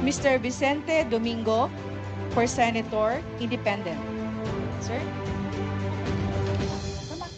Mr. Vicente Domingo for Senator, Independent. Sir? Tama.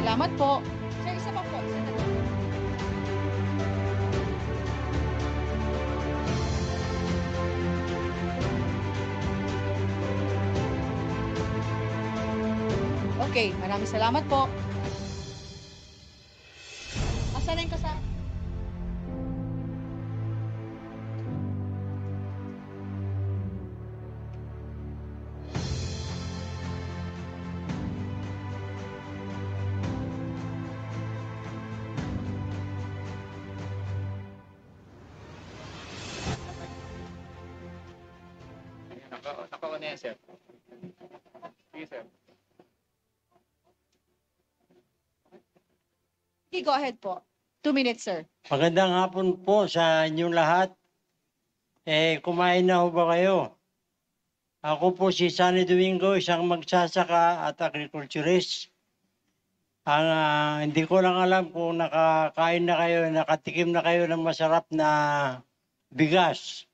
Salamat po. Sir, isa pa po. Senator. Okay, maraming salamat po. Asan na yung kasama? Nako na yan, sir. Sige, sir. Okay, go ahead po. 2 minutes, sir. Magandang hapon po sa inyong lahat. Kumain na ho ba kayo? Ako po si Sunny Domingo, isang magsasaka at agriculturist. Hindi ko lang alam kung nakakain na kayo, nakatikim na kayo ng masarap na bigas.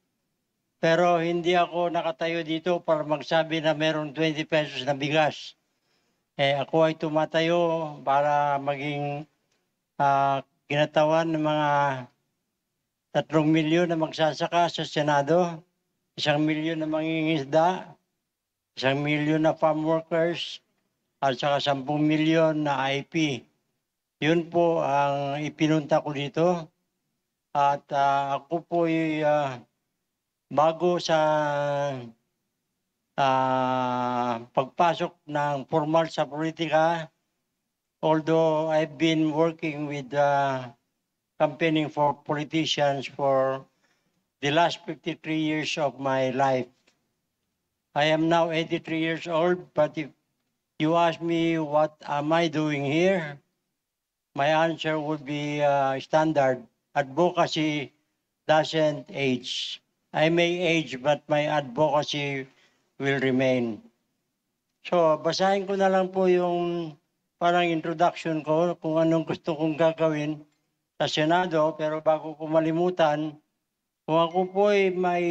Pero hindi ako nakatayo dito para magsabi na meron 20 pesos na bigas. Ako ay tumatayo para maging kinatawan ng mga 3 milyon na magsasaka sa Senado, 1 milyon na mangingisda, 1 milyon na farm workers, at saka 10 milyon na IP. Yun po ang ipinunta ko dito. At ako po ay bago sa pagpasok ng formal sa politika, although I've been working with campaigning for politicians for the last 53 years of my life. I am now 83 years old, but if you ask me what am I doing here, my answer would be standard. Advocacy doesn't age. I may age, but my advocacy will remain. So, basahin ko na lang po yung parang introduction ko kung anong gusto kong gagawin sa Senado. Pero bago ko malimutan, kung ako po ay may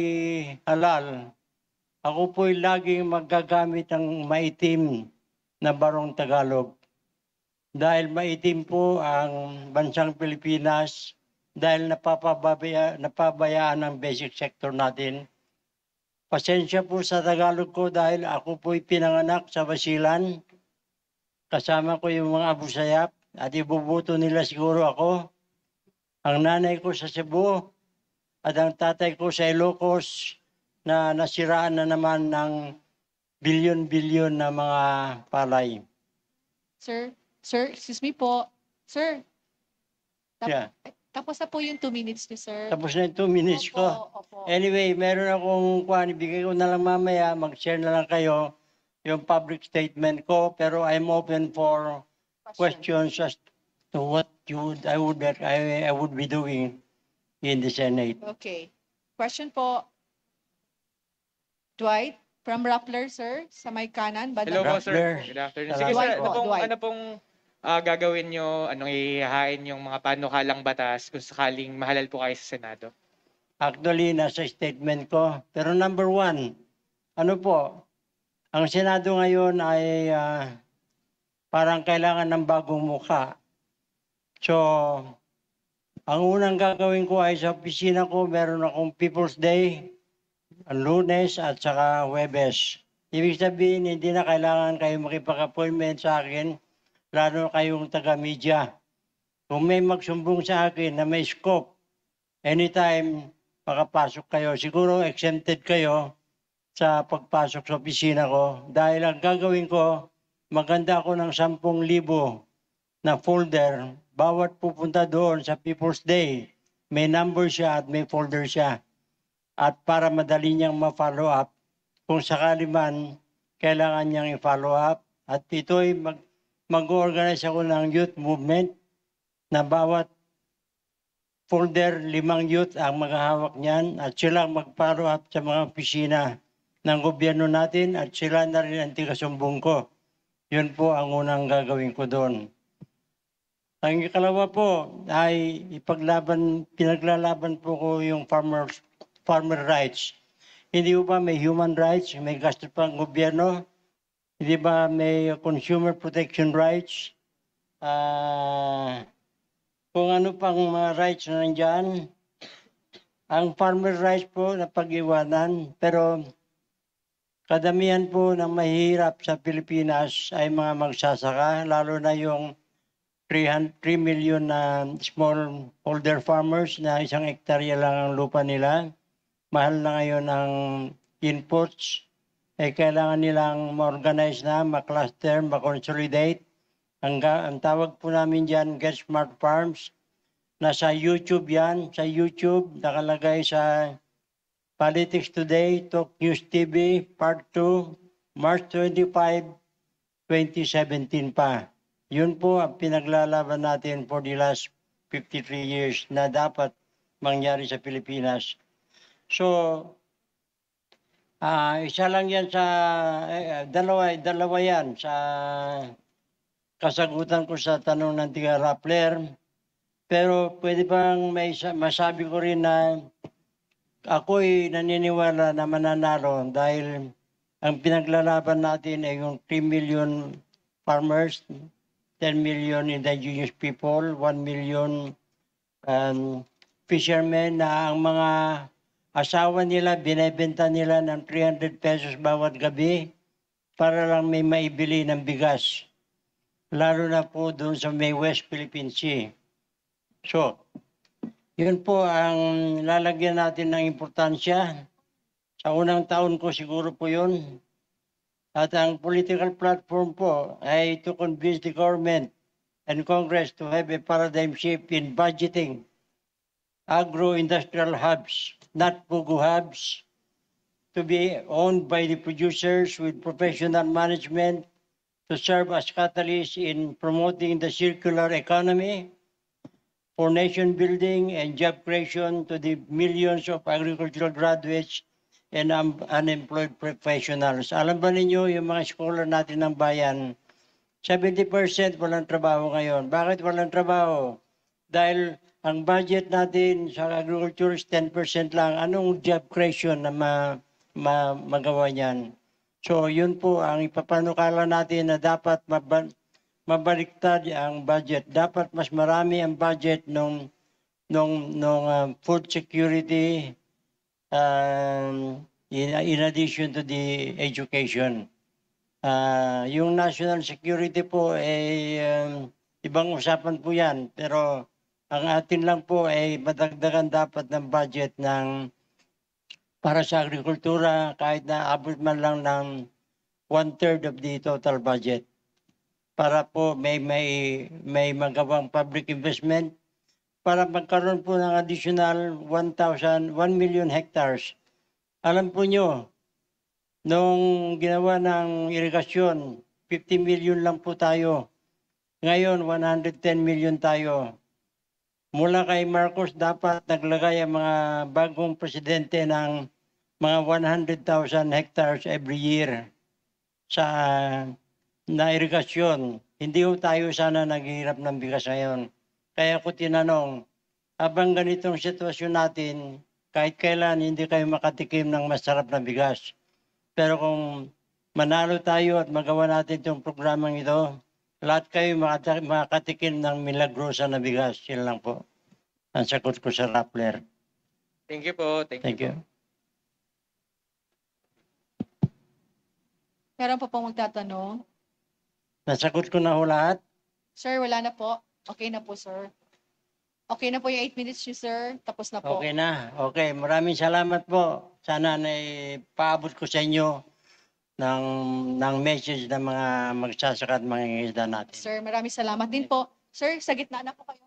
halal, ako po ay laging magagamit ng maitim na barong Tagalog. Dahil maitim po ang bansang Pilipinas, dahil napabayaan ang basic sector natin. Pasensya po sa Tagalog ko dahil ako po'y pinanganak sa Basilan. Kasama ko yung mga Abu Sayyaf at ibubuto nila siguro ako. Ang nanay ko sa Cebu at ang tatay ko sa Ilocos na nasiraan na naman ng bilyon-bilyon na mga palay. Sir, excuse me po. Sir, Yeah. tapos na po yung 2 minutes niyo, sir. Tapos na yung 2 minutes ko. Opo. Anyway, meron akong kuhan, ibigay ko na lang mamaya, mag-share na lang kayo yung public statement ko, pero I'm open for questions as to what I would be doing in the Senate. Okay. Question po. Dwight, from Rappler, sir, sa may kanan. Hello po, sir. Rappler. Good afternoon. Salamat Sige, sir, po. Dwight. ano pong gagawin nyo? Anong ihahain yung mga panukalang batas kung sakaling mahalal po kayo sa Senado? Actually, nasa statement ko. Pero number 1, ano po, ang Senado ngayon ay parang kailangan ng bagong mukha. So, Ang unang gagawin ko ay sa opisina ko, meron akong People's Day, ang Lunes at saka Huwebes. Ibig sabihin, hindi na kailangan kayo makipag-appointment sa akin, lalo kayong taga-media. Kung may magsumbong sa akin na may scope, anytime makapasok kayo. Siguro exempted kayo sa pagpasok sa opisina ko dahil ang gagawin ko, maganda ako ng 10,000 na folder. Bawat pupunta doon sa People's Day, may number siya at may folder siya. At para madali niyang ma-follow up, kung sakali man, kailangan niyang i-follow up. At ito'y mag-organize ako ng youth movement na bawat folder, 5 youth ang maghahawak niyan at sila mag-follow up sa mga opisina ng gobyerno natin at sila na rin ang tigasumbong ko. Yun po ang unang gagawin ko doon. Ang ikalawa po ay pinaglalaban po ko yung farmer rights. Hindi ba may human rights, may gasto pa ang gobyerno? Hindi ba may consumer protection rights? Kung ano pang mga rights na nandyan. Ang farmer rights po na pag-iwanan, pero kadamihan po ng mahirap sa Pilipinas ay mga magsasaka, lalo na yung 3 million na smallholder farmers na 1 hektarya lang ang lupa nila. Mahal na ngayon ang inputs. Kailangan nilang ma-organize na, ma-cluster, ma-consolidate. Ang tawag po namin dyan, Get Smart Farms. Nasa YouTube yan. Sa YouTube, nakalagay sa Politics Today, Talk News TV, Part 2, March 25, 2017 pa. Yun po ang pinaglalaban natin for the last 53 years na dapat mangyari sa Pilipinas. So, isa lang yan sa, dalawa yan sa kasagutan ko sa tanong ng tiga Rappler. Pero pwede bang masabi ko rin na ako'y naniniwala na mananalo dahil ang pinaglalaban natin ay yung 3 million farmers, 10 million indigenous people, 1 million fishermen na ang mga asawa nila, binebenta nila ng 300 pesos bawat gabi para lang may maibili ng bigas. Lalo na po doon sa may West Philippine Sea. So, yun po ang lalagyan natin ng importansya. Sa unang taon ko siguro po yun. At ang political platform po ay to convince the government and Congress to have a paradigm shift in budgeting agro-industrial hubs, not PUGO hubs, to be owned by the producers with professional management to serve as catalysts in promoting the circular economy for nation building and job creation to the millions of agricultural graduates and unemployed professionals. Alam ba ninyo, yung mga scholar natin ng bayan, 70% walang trabaho ngayon. Bakit walang trabaho? Dahil ang budget natin sa agriculture is 10% lang. Anong job creation na magawa niyan? So yun po ang ipapanukala natin na dapat mabaliktad ang budget. Dapat mas marami ang budget ng food security, in addition to the education. Yung national security po ay ibang usapan po yan. Pero ang atin lang po ay madagdagan dapat ng budget para sa agrikultura kahit na abot man lang ng 1/3 of the total budget. Para po may magawang public investment para magkaroon po ng additional 1 million hectares. Alam po nyo, nung ginawa ng irigasyon, 50 million lang po tayo. Ngayon, 110 million tayo. Mula kay Marcos, dapat naglagay ang mga bagong presidente ng mga 100,000 hectares every year sa irigasyon. Hindi ho tayo sana naghihirap ng bigas ngayon. Kaya ko tinanong, habang ganitong sitwasyon natin, kahit kailan hindi kayo makatikim ng masarap na bigas. Pero kung manalo tayo at magawa natin itong programang ito, lahat kayo makatikim ng milagrosa na bigas. Yan lang po. ang sagot ko sa Rappler. Thank you po. Thank Thank you. you. Meron pa pong magtatanong? Nasagot ko na ho lahat. Sir, wala na po. Okay na po, sir. Okay na po yung 8 minutes niyo, sir. Tapos na po. Okay na. Okay, maraming salamat po. Sana na paabot ko sa inyo ng message ng mga magsasaka at mga isda natin. Sir, maraming salamat din po. Sir, sa gitna na po kayo.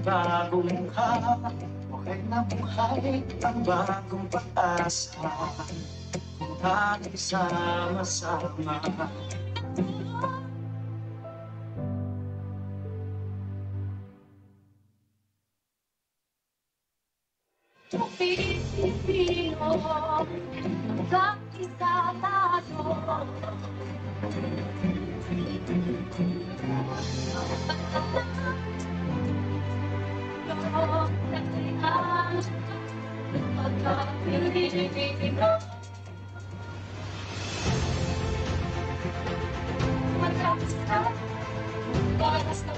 Bagong mukha, okay na buhay ang bagong pag-asa. Kung tayo sama-sama. Pilipino, isa tayo. Para sa